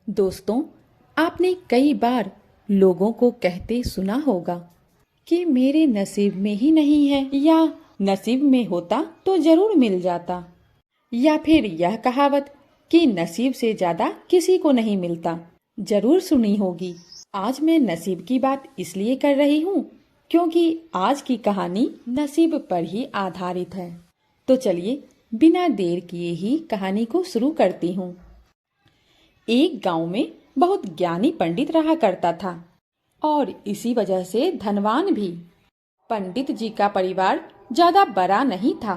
दोस्तों, आपने कई बार लोगों को कहते सुना होगा कि मेरे नसीब में ही नहीं है, या नसीब में होता तो जरूर मिल जाता, या फिर यह कहावत कि नसीब से ज्यादा किसी को नहीं मिलता जरूर सुनी होगी। आज मैं नसीब की बात इसलिए कर रही हूँ क्योंकि आज की कहानी नसीब पर ही आधारित है। तो चलिए बिना देर किए ही कहानी को शुरू करती हूँ। एक गांव में बहुत ज्ञानी पंडित रहा करता था और इसी वजह से धनवान भी। पंडित जी का परिवार ज्यादा बड़ा नहीं था।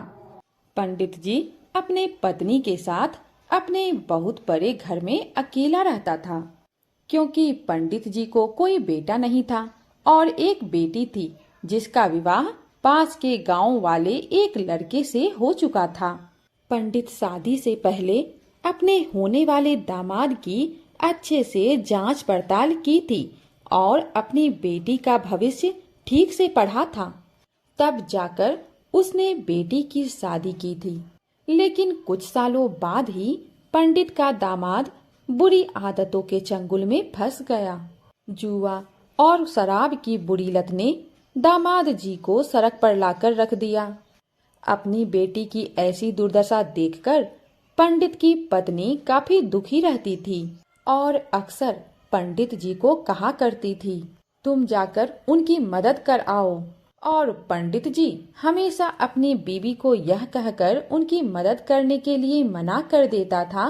पंडित जी अपने पत्नी के साथ अपने बहुत बड़े घर में अकेला रहता था, क्योंकि पंडित जी को कोई बेटा नहीं था और एक बेटी थी जिसका विवाह पास के गांव वाले एक लड़के से हो चुका था। पंडित शादी से पहले अपने होने वाले दामाद की अच्छे से जांच पड़ताल की थी और अपनी बेटी का भविष्य ठीक से पढ़ा था। तब जाकर उसने बेटी की शादी की थी। लेकिन कुछ सालों बाद ही पंडित का दामाद बुरी आदतों के चंगुल में फंस गया। जुआ और शराब की बुरी लत ने दामाद जी को सड़क पर लाकर रख दिया। अपनी बेटी की ऐसी दुर्दशा देखकर पंडित की पत्नी काफी दुखी रहती थी और अक्सर पंडित जी को कहा करती थी, तुम जाकर उनकी मदद कर आओ। और पंडित जी हमेशा अपनी बीवी को यह कहकर उनकी मदद करने के लिए मना कर देता था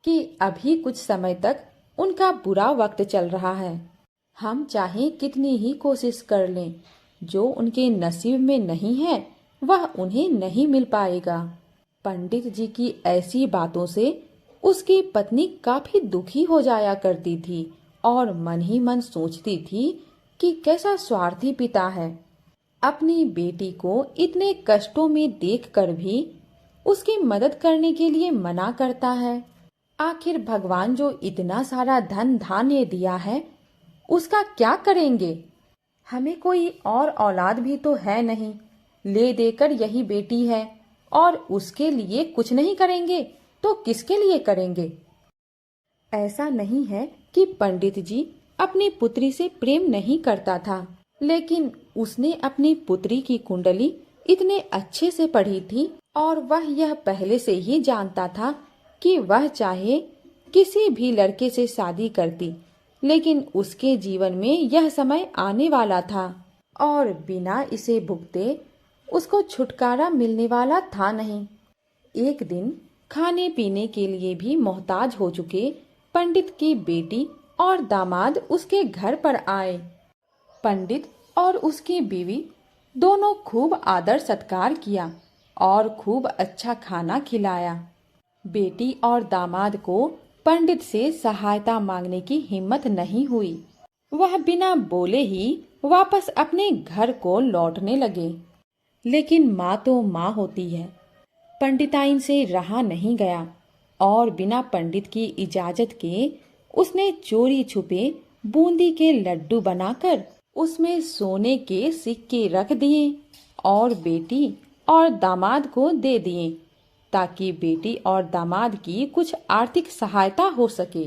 कि अभी कुछ समय तक उनका बुरा वक्त चल रहा है। हम चाहे कितनी ही कोशिश कर लें, जो उनके नसीब में नहीं है वह उन्हें नहीं मिल पाएगा। पंडित जी की ऐसी बातों से उसकी पत्नी काफी दुखी हो जाया करती थी और मन ही मन सोचती थी कि कैसा स्वार्थी पिता है, अपनी बेटी को इतने कष्टों में देखकर भी उसकी मदद करने के लिए मना करता है। आखिर भगवान जो इतना सारा धन धान्य दिया है उसका क्या करेंगे? हमें कोई और औलाद भी तो है नहीं, ले देकर यही बेटी है और उसके लिए कुछ नहीं करेंगे तो किसके लिए करेंगे? ऐसा नहीं है कि पंडित जी अपनी पुत्री से प्रेम नहीं करता था, लेकिन उसने अपनी पुत्री की कुंडली इतने अच्छे से पढ़ी थी और वह यह पहले से ही जानता था कि वह चाहे किसी भी लड़के से शादी करती, लेकिन उसके जीवन में यह समय आने वाला था और बिना इसे भुगते उसको छुटकारा मिलने वाला था नहीं। एक दिन खाने पीने के लिए भी मोहताज हो चुके पंडित की बेटी और दामाद उसके घर पर आए। पंडित और उसकी बीवी दोनों खूब आदर सत्कार किया और खूब अच्छा खाना खिलाया। बेटी और दामाद को पंडित से सहायता मांगने की हिम्मत नहीं हुई। वह बिना बोले ही वापस अपने घर को लौटने लगे। लेकिन माँ तो माँ होती है। पंडिताइन से रहा नहीं गया और बिना पंडित की इजाजत के उसने चोरी छुपे बूंदी के लड्डू बनाकर उसमें सोने के सिक्के रख दिए और बेटी और दामाद को दे दिए, ताकि बेटी और दामाद की कुछ आर्थिक सहायता हो सके।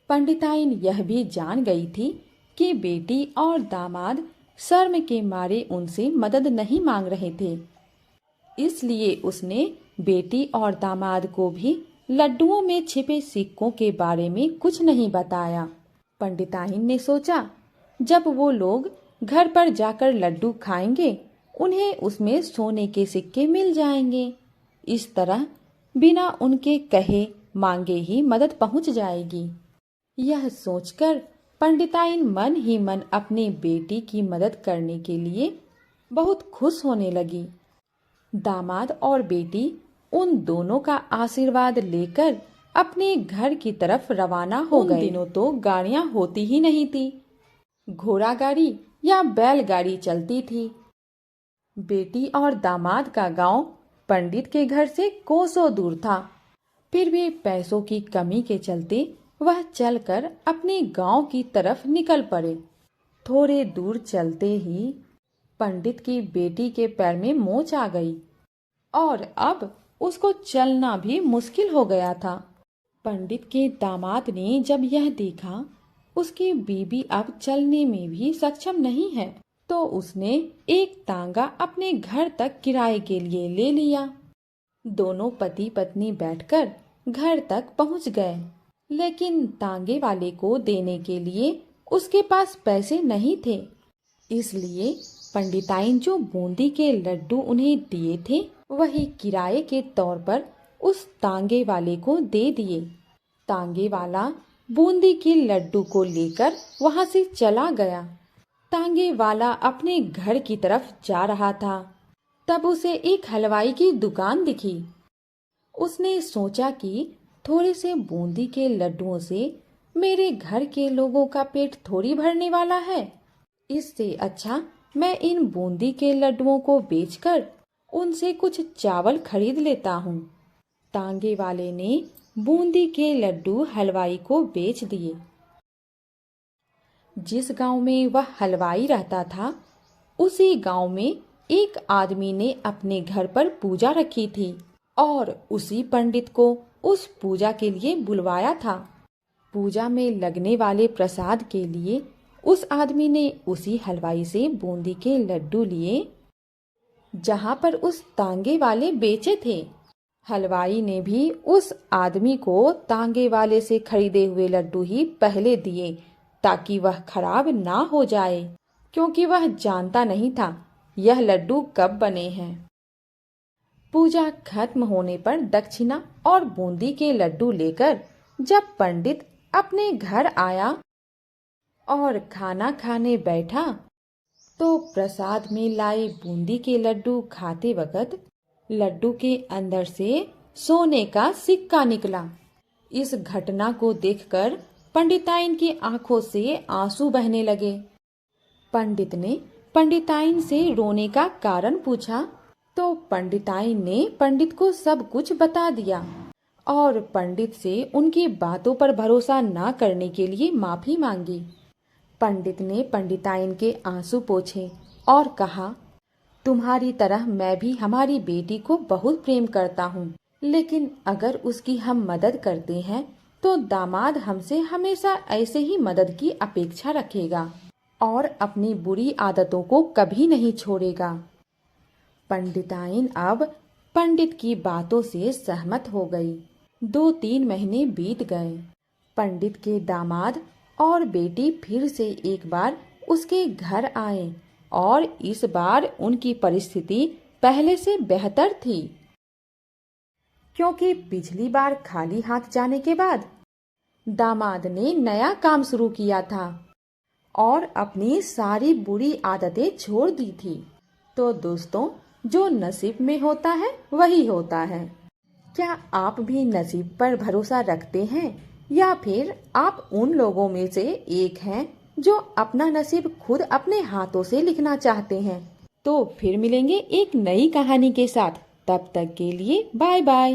पंडिताइन यह भी जान गई थी कि बेटी और दामाद शर्म के मारे उनसे मदद नहीं मांग रहे थे, इसलिए उसने बेटी और दामाद को भी लड्डुओं में छिपे सिक्कों के बारे में कुछ नहीं बताया। पंडिताइन ने सोचा, जब वो लोग घर पर जाकर लड्डू खाएंगे उन्हें उसमें सोने के सिक्के मिल जाएंगे। इस तरह बिना उनके कहे मांगे ही मदद पहुंच जाएगी। यह सोचकर पंडिताइन मन ही मन अपनी बेटी की मदद करने के लिए बहुत खुश होने लगी। दामाद और बेटी उन दोनों का आशीर्वाद लेकर अपने घर की तरफ रवाना हो गए। उन दिनों तो गाड़ियां होती ही नहीं थी, घोड़ा गाड़ी या बैलगाड़ी चलती थी। बेटी और दामाद का गांव पंडित के घर से कोसों दूर था, फिर भी पैसों की कमी के चलते वह चलकर अपने गांव की तरफ निकल पड़े। थोड़े दूर चलते ही पंडित की बेटी के पैर में मोच आ गई और अब उसको चलना भी मुश्किल हो गया था। पंडित के दामाद ने जब यह देखा उसकी बीबी अब चलने में भी सक्षम नहीं है, तो उसने एक तांगा अपने घर तक किराए के लिए ले लिया। दोनों पति पत्नी बैठकर घर तक पहुंच गए, लेकिन तांगे वाले को देने के लिए उसके पास पैसे नहीं थे। इसलिए पंडिताइन जो बूंदी के लड्डू उन्हें दिए थे वही किराए के तौर पर उस तांगे वाले को दे दिए। तांगे वाला बूंदी के लड्डू को लेकर वहां से चला गया। तांगे वाला अपने घर की तरफ जा रहा था, तब उसे एक हलवाई की दुकान दिखी। उसने सोचा कि थोड़े से बूंदी के लड्डुओं से मेरे घर के लोगों का पेट थोड़ी भरने वाला है। इससे अच्छा मैं इन बूंदी के लड्डुओं को बेचकर उनसे कुछ चावल खरीद लेता हूँ। तांगे वाले ने बूंदी के लड्डू हलवाई को बेच दिए। जिस गांव में वह हलवाई रहता था, उसी गांव में एक आदमी ने अपने घर पर पूजा रखी थी और उसी पंडित को उस पूजा के लिए बुलवाया था। पूजा में लगने वाले प्रसाद के लिए उस आदमी ने उसी हलवाई से बूंदी के लड्डू लिए जहां पर उस तांगे वाले बेचे थे। हलवाई ने भी उस आदमी को तांगे वाले से खरीदे हुए लड्डू ही पहले दिए ताकि वह खराब ना हो जाए, क्योंकि वह जानता नहीं था यह लड्डू कब बने हैं। पूजा खत्म होने पर दक्षिणा और बूंदी के लड्डू लेकर जब पंडित अपने घर आया और खाना खाने बैठा, तो प्रसाद में लाए बूंदी के लड्डू खाते वक्त लड्डू के अंदर से सोने का सिक्का निकला। इस घटना को देखकर पंडिताइन की आंखों से आंसू बहने लगे। पंडित ने पंडिताइन से रोने का कारण पूछा, तो पंडिताइन ने पंडित को सब कुछ बता दिया और पंडित से उनकी बातों पर भरोसा न करने के लिए माफी मांगी। पंडित ने पंडिताइन के आंसू पोंछे और कहा, तुम्हारी तरह मैं भी हमारी बेटी को बहुत प्रेम करता हूँ, लेकिन अगर उसकी हम मदद करते हैं तो दामाद हमसे हमेशा ऐसे ही मदद की अपेक्षा रखेगा और अपनी बुरी आदतों को कभी नहीं छोड़ेगा। पंडिताइन अब पंडित की बातों से सहमत हो गई। 2-3 महीने बीत गए। पंडित के दामाद और बेटी फिर से एक बार उसके घर आए और इस बार उनकी परिस्थिति पहले से बेहतर थी, क्योंकि पिछली बार खाली हाथ जाने के बाद दामाद ने नया काम शुरू किया था और अपनी सारी बुरी आदतें छोड़ दी थी। तो दोस्तों, जो नसीब में होता है वही होता है। क्या आप भी नसीब पर भरोसा रखते हैं या फिर आप उन लोगों में से एक हैं जो अपना नसीब खुद अपने हाथों से लिखना चाहते हैं? तो फिर मिलेंगे एक नई कहानी के साथ। तब तक के लिए बाय बाय।